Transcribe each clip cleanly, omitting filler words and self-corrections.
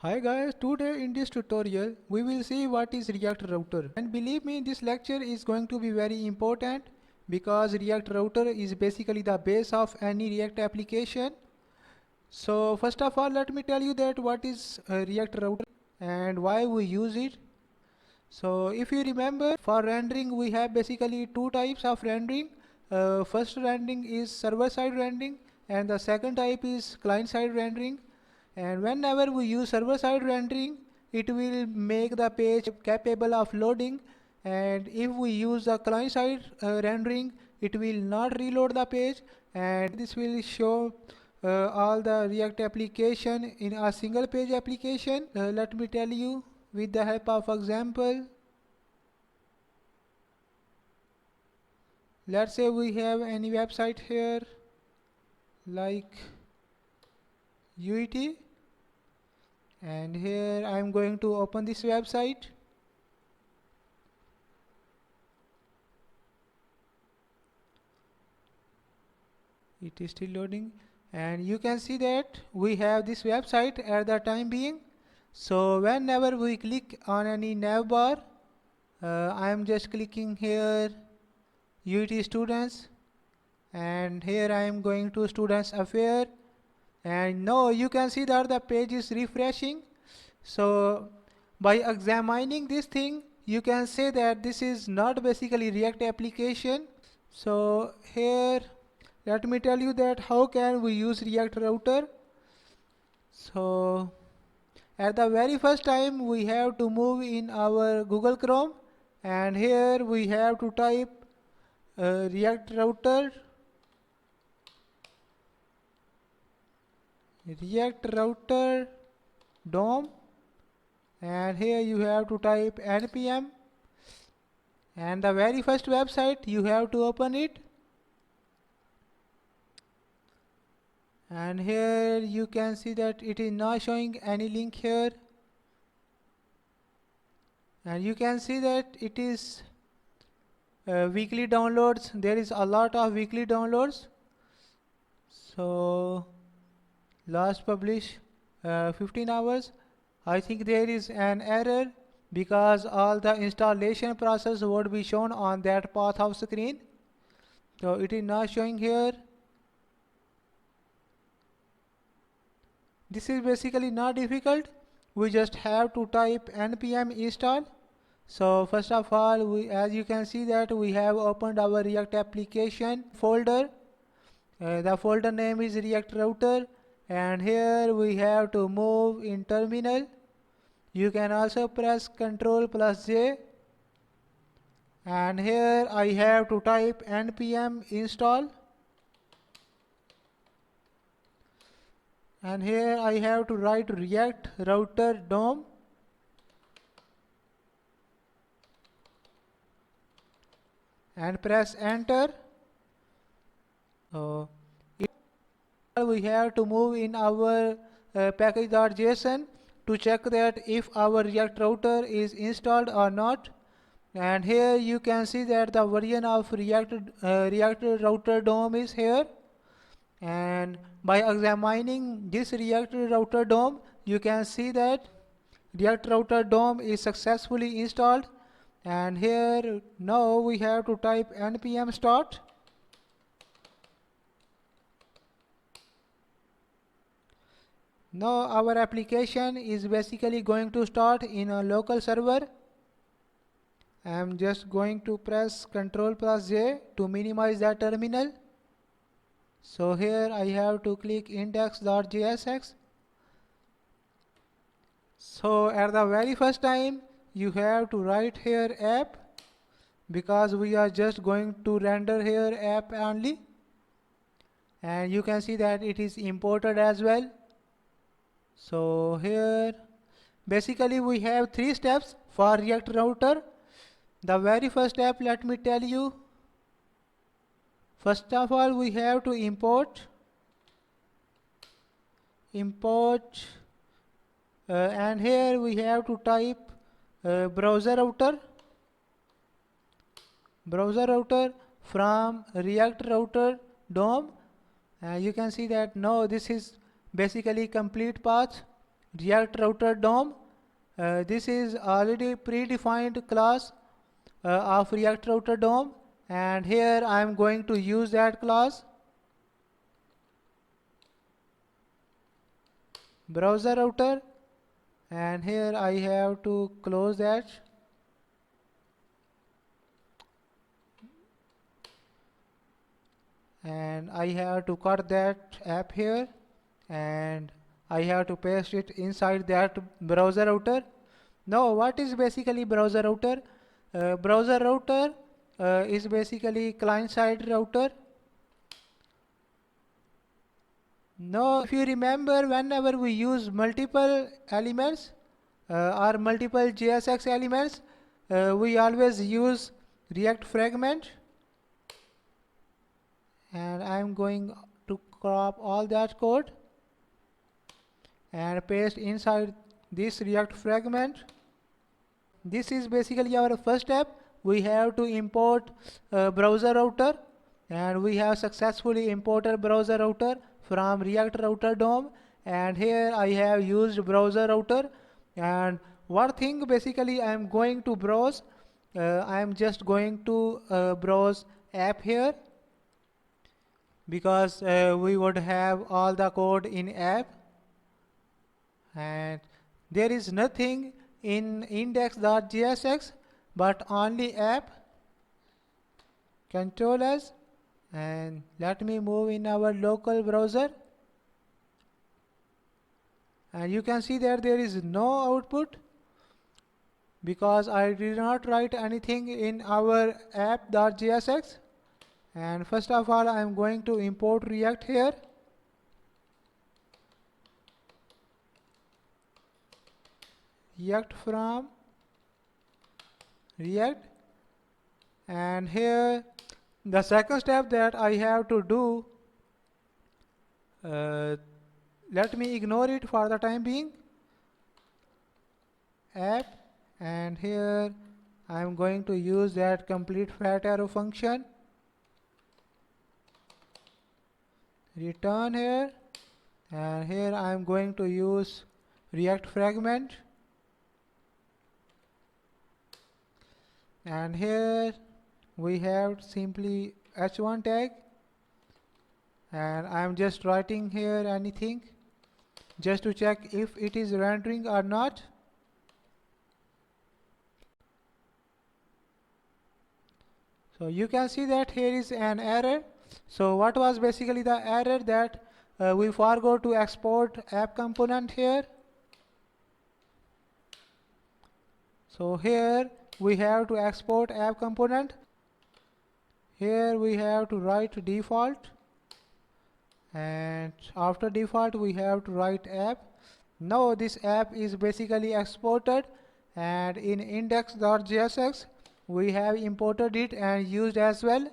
Hi guys, today in this tutorial we will see what is React Router, and believe me, this lecture is going to be very important because React Router is basically the base of any React application. So first of all, let me tell you that what is React Router and why we use it. So if you remember, for rendering we have basically two types of rendering. First rendering is server side rendering and the second type is client side rendering. And whenever we use server side rendering, it will make the page capable of loading, and if we use the client side rendering, it will not reload the page, and this will show all the React application in a single page application. Let me tell you with the help of example. Let's say we have any website here like UET, and here I am going to open this website. It is still loading, and you can see that we have this website at the time being. So whenever we click on any nav bar, I am just clicking here UET students, and here I am going to students affair, and now you can see that the page is refreshing. So by examining this thing, you can say that this is not basically React application. So here let me tell you that how can we use React Router. So at the very first time we have to move in our Google Chrome, and here we have to type React Router DOM, and here you have to type npm, and the very first website you have to open it, and here you can see that it is not showing any link here, and you can see that it is weekly downloads. There is a lot of weekly downloads. So last publish 15 hours. I think there is an error because all the installation process would be shown on that path of screen. So it is not showing here. This is basically not difficult. We just have to type npm install. So first of all, as you can see that we have opened our React application folder. The folder name is React Router, and here we have to move in terminal. You can also press Ctrl+J, and here I have to type npm install, and here I have to write React Router DOM, and press enter. We have to move in our package.json to check that if our React Router is installed or not. And here you can see that the version of React Router DOM is here. And by examining this React Router DOM, you can see that React Router DOM is successfully installed. And here now we have to type npm start. Now our application is basically going to start in a local server. I am just going to press Ctrl+J to minimize the terminal. So here I have to click index.jsx. So at the very first time you have to write here app, because we are just going to render here app only, and you can see that it is imported as well. So here basically we have three steps for React Router. The very first step, let me tell you. First of all, we have to import and here we have to type browser router from React Router DOM. You can see that now this is basically complete path. React router DOM. This is already predefined class of React router DOM, and here I am going to use that class. Browser router, and here I have to close that. And I have to cut that app here, and I have to paste it inside that browser router. Now, what is basically browser router? Browser router is basically client-side router. Now, if you remember, whenever we use multiple elements or multiple JSX elements, we always use React fragment. And I'm going to crop all that code and paste inside this React fragment. This is basically our first step. We have to import browser router, and we have successfully imported browser router from React router DOM, and here I have used browser router. And one thing basically I am going to browse, I am just going to browse app here, because we would have all the code in app, and there is nothing in index.jsx but only app. Control S, and let me move in our local browser, and you can see that there is no output because I did not write anything in our app.jsx. And first of all, I am going to import React here. React from React, and here the second step that I have to do, let me ignore it for the time being. App, and here I am going to use that complete flat arrow function. Return here, and here I am going to use React fragment, and here we have simply h1 tag, and I am just writing here anything just to check if it is rendering or not. So you can see that here is an error. So what was basically the error? That we forgot to export app component here. So here we have to export app component. Here we have to write default, and after default we have to write app. Now this app is basically exported, and in index.jsx we have imported it and used as well.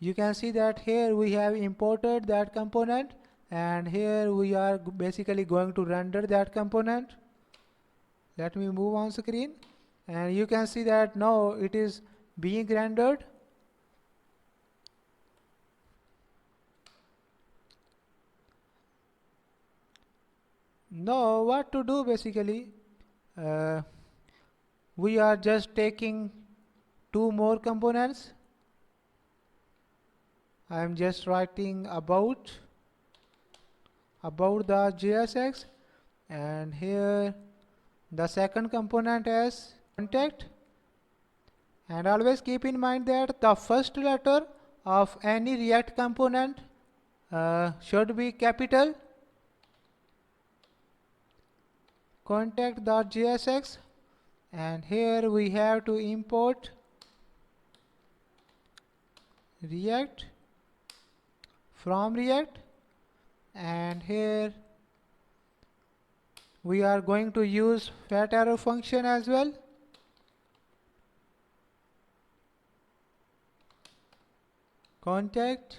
You can see that here we have imported that component, and here we are basically going to render that component. Let me move on screen, and you can see that now it is being rendered. Now what to do basically? We are just taking two more components. I am just writing about the JSX, and here the second component as contact. And always keep in mind that the first letter of any React component should be capital. Contact.jsx, and here we have to import React from React, and here we are going to use fat arrow function as well. Contact,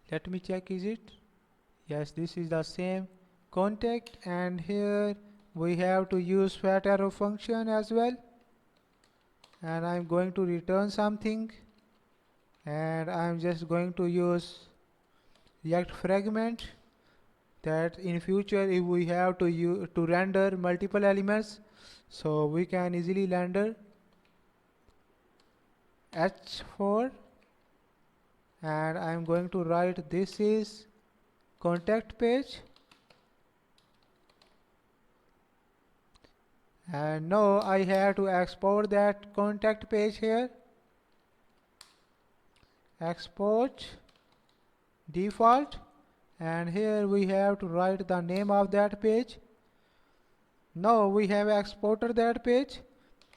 let me check, is it? Yes, this is the same contact, and here we have to use fat arrow function as well, and I'm going to return something, and I'm just going to use React fragment that in future if we have to render multiple elements, so we can easily render H4, and I'm going to write this is contact page, and now I have to export that contact page here. Export default, and here we have to write the name of that page. Now we have exported that page,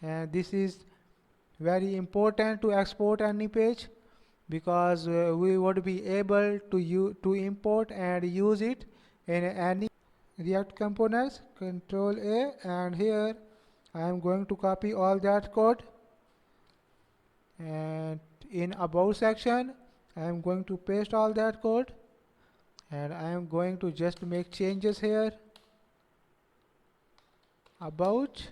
and this is very important to export any page, because we would be able to import and use it in any React components. Control A, and here I am going to copy all that code, and in about section I am going to paste all that code, and I am going to just make changes here. About,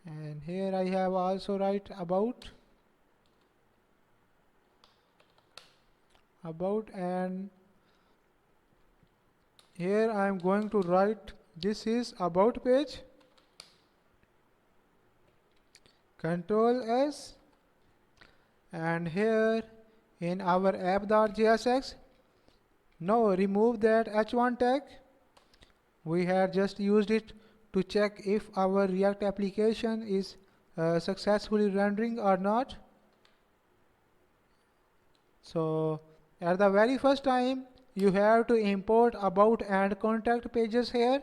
and here I have also write about, and here I am going to write this is about page. Control S, and here in our app.jsx, now remove that h1 tag. We had just used it to check if our React application is successfully rendering or not. So at the very first time you have to import about and contact pages here.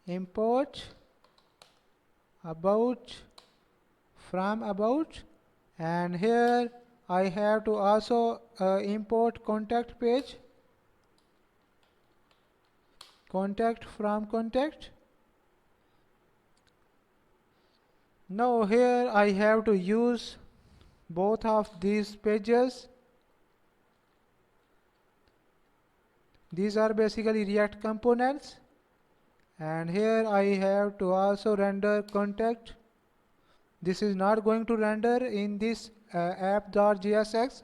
Import about from about, and here I have to also import contact page, contact from contact. Now here I have to use both of these pages. These are basically React components, and here I have to also render contact. This is not going to render in this app.jsx.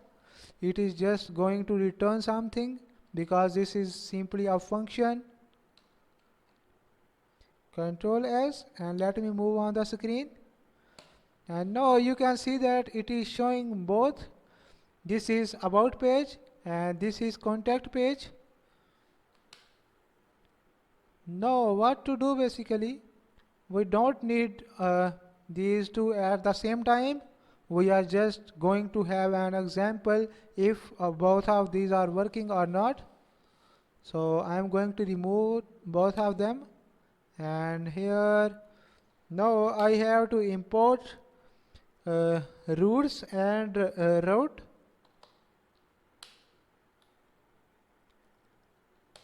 It is just going to return something because this is simply a function. Control S, and let me move on the screen, and now you can see that it is showing both. This is about page and this is contact page. Now what to do? Basically we don't need these two at the same time. We are just going to have an example if both of these are working or not. So I am going to remove both of them, and here now I have to import routes and route,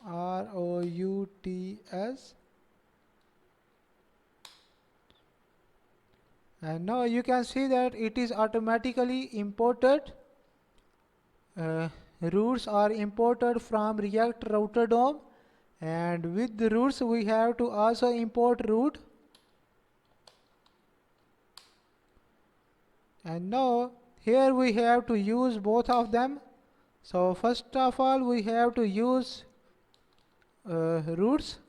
ROUTS, and now you can see that it is automatically imported. Routes are imported from React router DOM, and with the routes we have to also import route. And now here we have to use both of them. So first of all we have to use routes,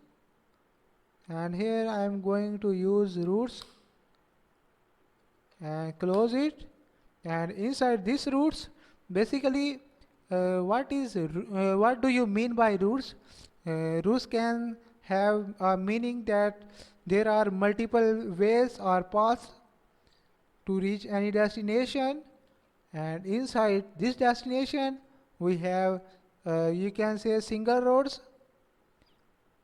and here I am going to use routes and close it. And inside this routes, basically what do you mean by routes? Routes can have a meaning that there are multiple ways or paths to reach any destination, and inside this destination we have you can say single roads,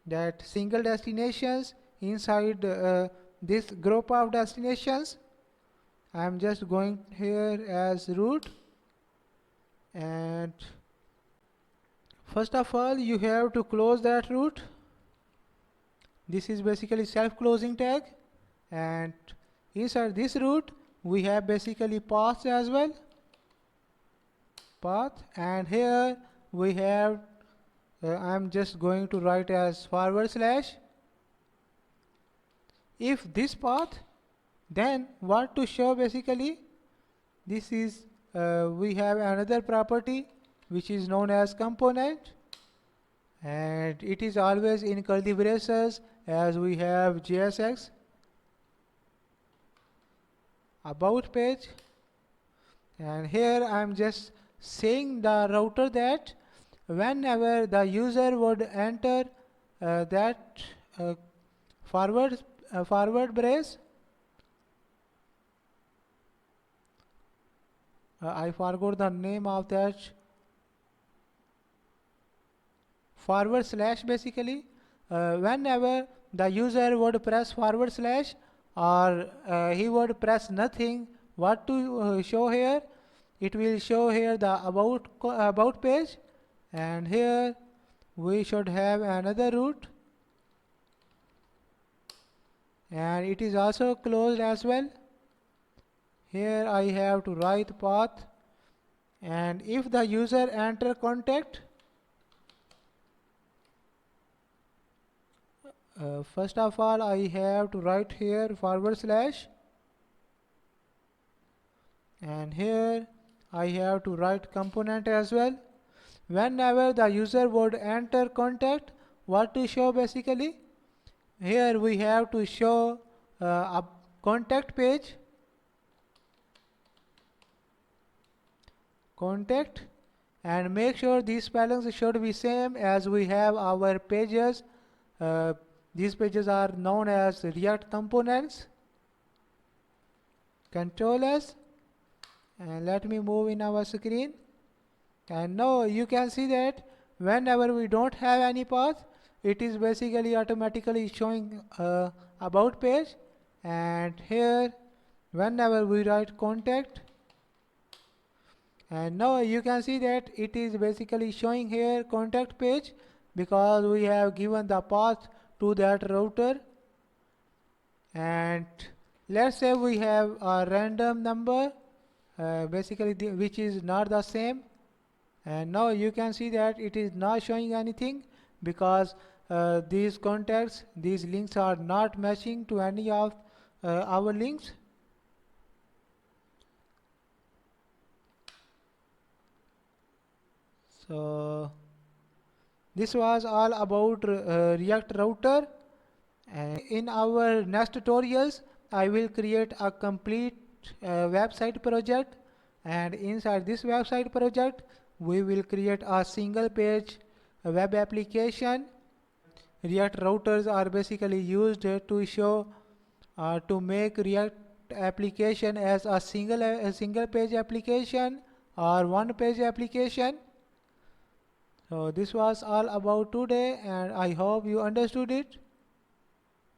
that single destinations inside this group of destinations. I am just going here as route, and first of all you have to close that route. This is basically self-closing tag, and inside this route we have basically paths as well, path, and here we have I'm just going to write as /. If this path, then what to show? Basically this is we have another property which is known as component, and it is always in curly braces as we have JSX about page. And here I am just saying the router that whenever the user would enter that uh, forward brace, I forgot the name of that, forward slash basically. Whenever the user would press forward slash or he would press nothing, what to show here? It will show here the about page, and here we should have another route, and it is also closed as well. Here I have to write path, and if the user enter contact, first of all I have to write here forward slash, and here I have to write component as well. Whenever the user would enter contact, what to show basically? Here we have to show a contact page, contact, and make sure these spellings should be same as we have our pages. These pages are known as React components. Control S, and let me move in our screen. And now you can see that whenever we don't have any path, it is basically automatically showing about page. And here whenever we write contact, and now you can see that it is basically showing here contact page because we have given the path to that router. And let's say we have a random number basically which is not the same, and now you can see that it is not showing anything because these contacts, these links are not matching to any of our links. So this was all about React router, and in our next tutorials I will create a complete website project, and inside this website project we will create a single page web application. React routers are basically used to show to make React application as a single page application or one page application. So this was all about today, and I hope you understood it.